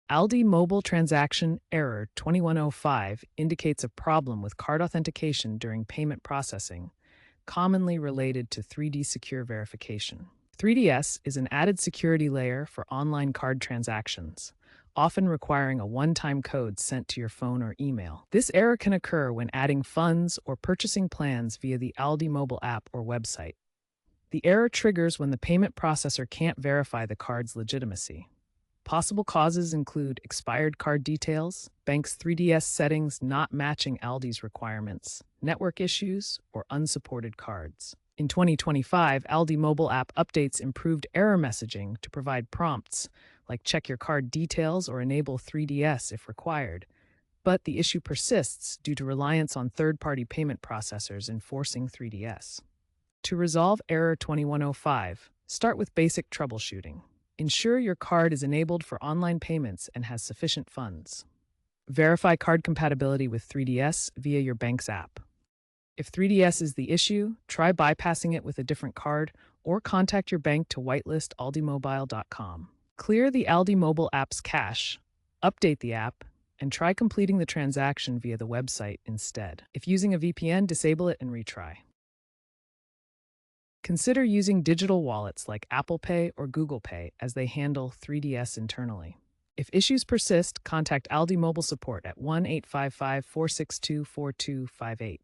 ALDI Mobile Transaction Error 2105 indicates a problem with card authentication during payment processing, commonly related to 3D secure verification. 3DS is an added security layer for online card transactions, often requiring a one-time code sent to your phone or email. This error can occur when adding funds or purchasing plans via the ALDI mobile app or website. The error triggers when the payment processor can't verify the card's legitimacy. Possible causes include expired card details, bank's 3DS settings not matching ALDI's requirements, network issues, or unsupported cards. In 2025, ALDI mobile app updates improved error messaging to provide prompts like check your card details or enable 3DS if required. But the issue persists due to reliance on third-party payment processors enforcing 3DS. To resolve error 2105, start with basic troubleshooting. Ensure your card is enabled for online payments and has sufficient funds. Verify card compatibility with 3DS via your bank's app. If 3DS is the issue, try bypassing it with a different card or contact your bank to whitelist aldimobile.com. Clear the ALDI mobile app's cache, update the app, and try completing the transaction via the website instead. If using a VPN, disable it and retry. Consider using digital wallets like Apple Pay or Google Pay as they handle 3DS internally. If issues persist, contact ALDI Mobile Support at 1-855-462-4258.